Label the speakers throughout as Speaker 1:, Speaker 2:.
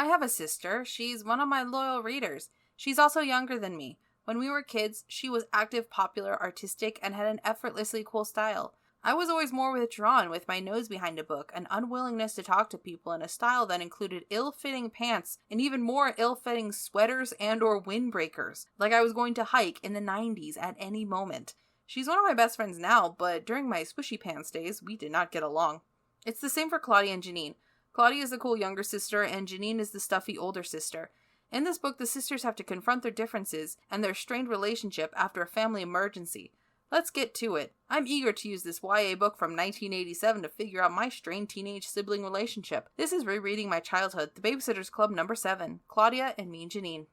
Speaker 1: I have a sister. She's one of my loyal readers. She's also younger than me. When we were kids, she was active, popular, artistic, and had an effortlessly cool style. I was always more withdrawn, with my nose behind a book, an unwillingness to talk to people in a style that included ill-fitting pants and even more ill-fitting sweaters and or windbreakers, like I was going to hike in the 90s at any moment. She's one of my best friends now, but during my swishy pants days, we did not get along. It's the same for Claudia and Janine. Claudia is the cool younger sister, and Janine is the stuffy older sister. In this book, the sisters have to confront their differences and their strained relationship after a family emergency. Let's get to it. I'm eager to use this YA book from 1987 to figure out my strained teenage sibling relationship. This is Rereading My Childhood, The Babysitter's Club number 7, Claudia and Mean Janine.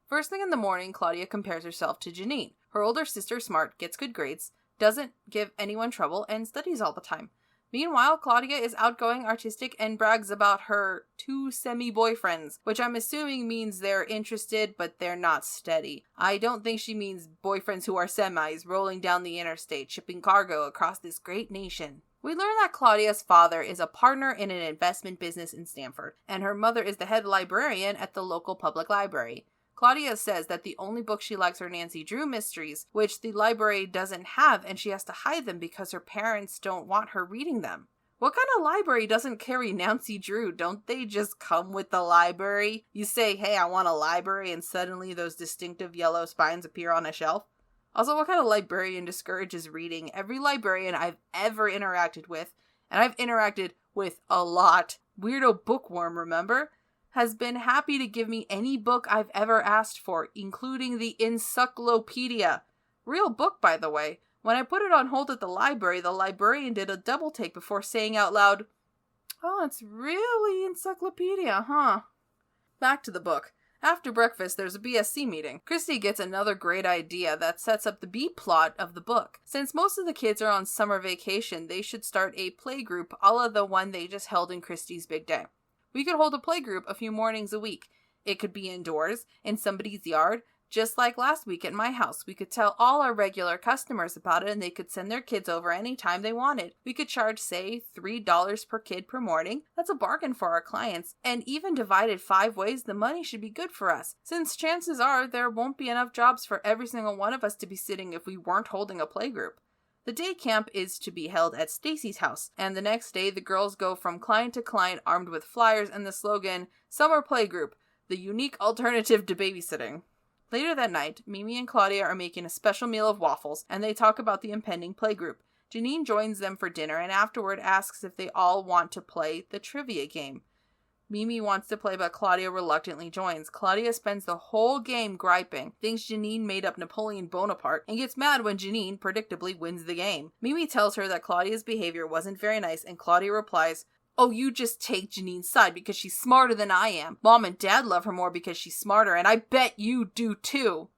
Speaker 1: First thing in the morning, Claudia compares herself to Janine. Her older sister, smart, gets good grades, doesn't give anyone trouble, and studies all the time. Meanwhile, Claudia is outgoing, artistic, and brags about her 2 semi-boyfriends, which I'm assuming means they're interested, but they're not steady. I don't think she means boyfriends who are semis, rolling down the interstate, shipping cargo across this great nation. We learn that Claudia's father is a partner in an investment business in Stanford, and her mother is the head librarian at the local public library. Claudia says that the only books she likes are Nancy Drew mysteries, which the library doesn't have, and she has to hide them because her parents don't want her reading them. What kind of library doesn't carry Nancy Drew? Don't they just come with the library? You say, hey, I want a library, and suddenly those distinctive yellow spines appear on a shelf? Also, what kind of librarian discourages reading? Every librarian I've ever interacted with, and I've interacted with a lot, weirdo bookworm, remember? Has been happy to give me any book I've ever asked for, including the Encyclopedia. Real book, by the way. When I put it on hold at the librarian did a double take before saying out loud, "Oh, it's really Encyclopedia, huh?" Back to the book. After breakfast, there's a BSC meeting. Christy gets another great idea that sets up the B-plot of the book. Since most of the kids are on summer vacation, they should start a playgroup a la the one they just held in Christy's big day. We could hold a playgroup a few mornings a week. It could be indoors, in somebody's yard, just like last week at my house. We could tell all our regular customers about it and they could send their kids over anytime they wanted. We could charge, say, $3 per kid per morning. That's a bargain for our clients. And even divided 5 ways, the money should be good for us, since chances are there won't be enough jobs for every single one of us to be sitting if we weren't holding a playgroup. The day camp is to be held at Stacy's house, and the next day the girls go from client to client armed with flyers and the slogan, Summer Playgroup, the unique alternative to babysitting. Later that night, Mimi and Claudia are making a special meal of waffles, and they talk about the impending playgroup. Janine joins them for dinner and afterward asks if they all want to play the trivia game. Mimi wants to play, but Claudia reluctantly joins. Claudia spends the whole game griping, thinks Janine made up Napoleon Bonaparte, and gets mad when Janine, predictably, wins the game. Mimi tells her that Claudia's behavior wasn't very nice, and Claudia replies, "Oh, you just take Janine's side because she's smarter than I am. Mom and Dad love her more because she's smarter, and I bet you do too."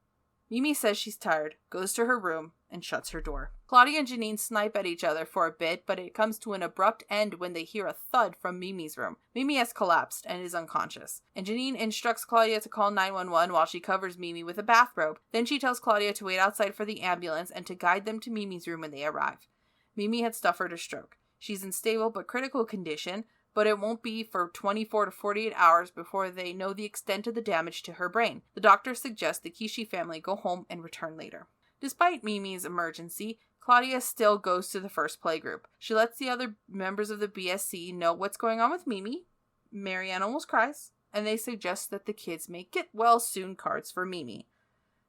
Speaker 1: Mimi says she's tired, goes to her room, and shuts her door. Claudia and Janine snipe at each other for a bit, but it comes to an abrupt end when they hear a thud from Mimi's room. Mimi has collapsed and is unconscious, and Janine instructs Claudia to call 911 while she covers Mimi with a bathrobe. Then she tells Claudia to wait outside for the ambulance and to guide them to Mimi's room when they arrive. Mimi had suffered a stroke. She's in stable but critical condition, but it won't be for 24 to 48 hours before they know the extent of the damage to her brain. The doctor suggests the Kishi family go home and return later. Despite Mimi's emergency, Claudia still goes to the first playgroup. She lets the other members of the BSC know what's going on with Mimi. Marianne almost cries, and they suggest that the kids make get-well-soon cards for Mimi.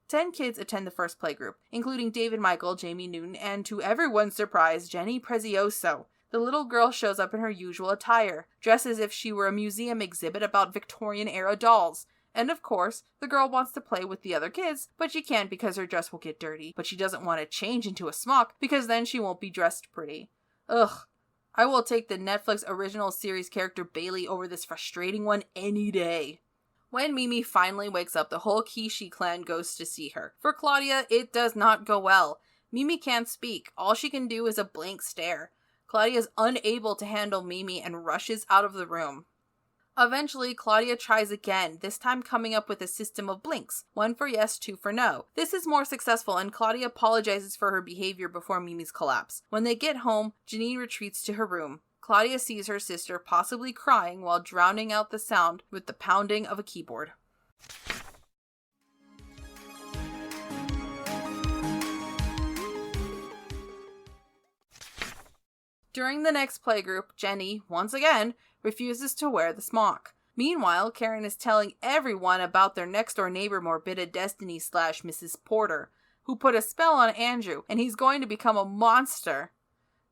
Speaker 1: 10 kids attend the first playgroup, including David Michael, Jamie Newton, and to everyone's surprise, Jenny Prezioso. The little girl shows up in her usual attire, dressed as if she were a museum exhibit about Victorian-era dolls. And of course, the girl wants to play with the other kids, but she can't because her dress will get dirty. But she doesn't want to change into a smock because then she won't be dressed pretty. Ugh. I will take the Netflix original series character Bailey over this frustrating one any day. When Mimi finally wakes up, the whole Kishi clan goes to see her. For Claudia, it does not go well. Mimi can't speak. All she can do is a blank stare. Claudia is unable to handle Mimi and rushes out of the room. Eventually, Claudia tries again, this time coming up with a system of blinks. 1 for yes, 2 for no. This is more successful, and Claudia apologizes for her behavior before Mimi's collapse. When they get home, Janine retreats to her room. Claudia sees her sister possibly crying while drowning out the sound with the pounding of a keyboard. During the next playgroup, Jenny, once again, refuses to wear the smock. Meanwhile, Karen is telling everyone about their next-door neighbor Morbida Destiny / Mrs. Porter, who put a spell on Andrew, and he's going to become a monster.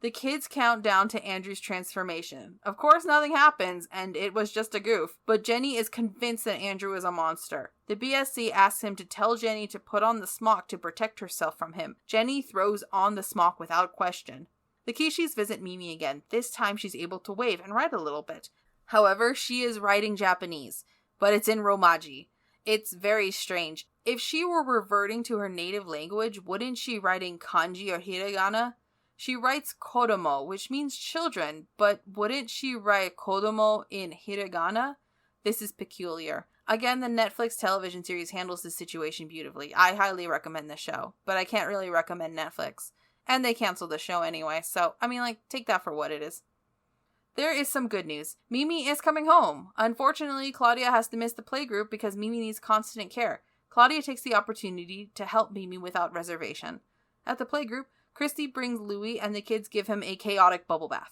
Speaker 1: The kids count down to Andrew's transformation. Of course, nothing happens, and it was just a goof, but Jenny is convinced that Andrew is a monster. The BSC asks him to tell Jenny to put on the smock to protect herself from him. Jenny throws on the smock without question. The Kishis visit Mimi again. This time she's able to wave and write a little bit. However, she is writing Japanese, but it's in Romaji. It's very strange. If she were reverting to her native language, wouldn't she writing kanji or hiragana? She writes kodomo, which means children, but wouldn't she write kodomo in hiragana? This is peculiar. Again, the Netflix television series handles this situation beautifully. I highly recommend the show, but I can't really recommend Netflix. And they canceled the show anyway, so, take that for what it is. There is some good news. Mimi is coming home. Unfortunately, Claudia has to miss the playgroup because Mimi needs constant care. Claudia takes the opportunity to help Mimi without reservation. At the playgroup, Christy brings Louis and the kids give him a chaotic bubble bath.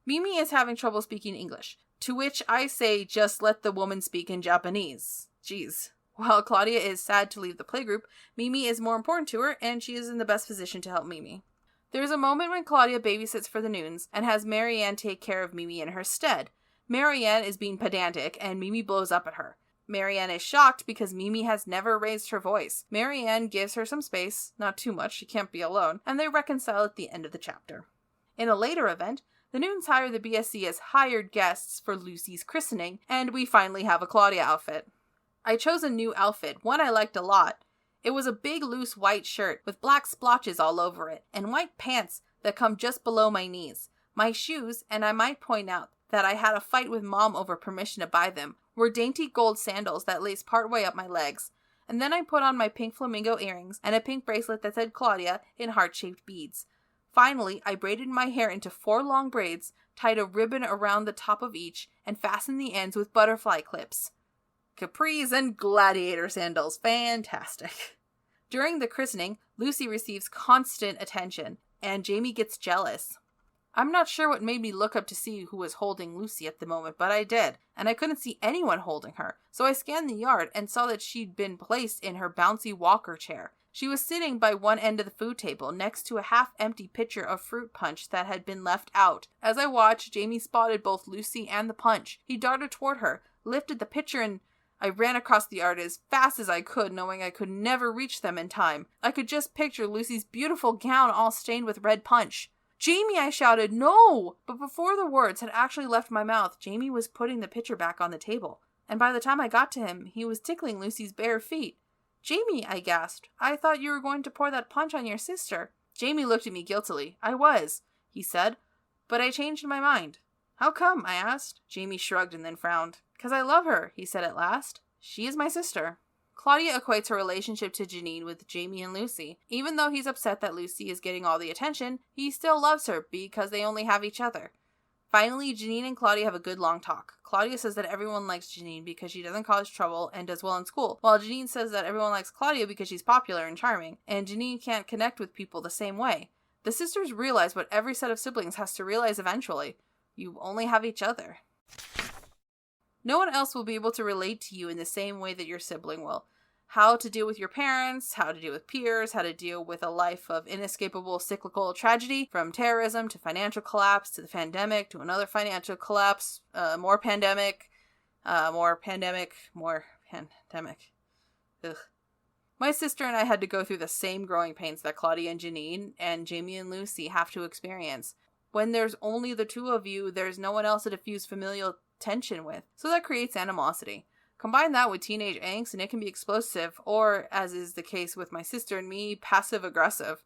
Speaker 1: Mimi is having trouble speaking English, to which I say just let the woman speak in Japanese. Jeez. While Claudia is sad to leave the playgroup, Mimi is more important to her and she is in the best position to help Mimi. There's a moment when Claudia babysits for the Noons and has Marianne take care of Mimi in her stead. Marianne is being pedantic and Mimi blows up at her. Marianne is shocked because Mimi has never raised her voice. Marianne gives her some space, not too much, she can't be alone, and they reconcile at the end of the chapter. In a later event, the Noons hire the BSC as hired guests for Lucy's christening, and we finally have a Claudia outfit. I chose a new outfit, one I liked a lot. It was a big loose white shirt with black splotches all over it, and white pants that come just below my knees. My shoes, and I might point out that I had a fight with Mom over permission to buy them, were dainty gold sandals that laced partway up my legs. And then I put on my pink flamingo earrings and a pink bracelet that said Claudia in heart-shaped beads. Finally, I braided my hair into 4 long braids, tied a ribbon around the top of each, and fastened the ends with butterfly clips. Capris and gladiator sandals. Fantastic. During the christening, Lucy receives constant attention, and Jamie gets jealous. I'm not sure what made me look up to see who was holding Lucy at the moment, but I did, and I couldn't see anyone holding her, so I scanned the yard and saw that she'd been placed in her bouncy walker chair. She was sitting by one end of the food table, next to a half-empty pitcher of fruit punch that had been left out. As I watched, Jamie spotted both Lucy and the punch. He darted toward her, lifted the pitcher, and I ran across the yard as fast as I could, knowing I could never reach them in time. I could just picture Lucy's beautiful gown all stained with red punch. "Jamie!" I shouted. "No!" But before the words had actually left my mouth, Jamie was putting the pitcher back on the table. And by the time I got to him, he was tickling Lucy's bare feet. "Jamie," I gasped, "I thought you were going to pour that punch on your sister." Jamie looked at me guiltily. "I was," he said, "but I changed my mind." "How come?" I asked. Jamie shrugged and then frowned. "'Cause I love her," he said at last. "She is my sister." Claudia equates her relationship to Janine with Jamie and Lucy. Even though he's upset that Lucy is getting all the attention, he still loves her because they only have each other. Finally, Janine and Claudia have a good long talk. Claudia says that everyone likes Janine because she doesn't cause trouble and does well in school, while Janine says that everyone likes Claudia because she's popular and charming, and Janine can't connect with people the same way. The sisters realize what every set of siblings has to realize eventually. You only have each other. No one else will be able to relate to you in the same way that your sibling will. How to deal with your parents, how to deal with peers, how to deal with a life of inescapable cyclical tragedy, from terrorism to financial collapse to the pandemic to another financial collapse, more pandemic. Ugh. My sister and I had to go through the same growing pains that Claudia and Janine and Jamie and Lucy have to experience. When there's only the two of you, there's no one else to diffuse familial tension with, so that creates animosity. Combine that with teenage angst and it can be explosive, or, as is the case with my sister and me, passive-aggressive.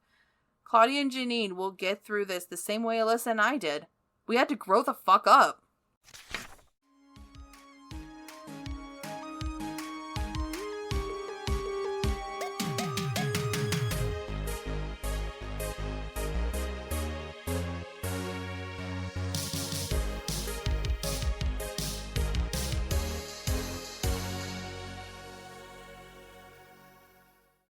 Speaker 1: Claudia and Janine will get through this the same way Alyssa and I did. We had to grow the fuck up.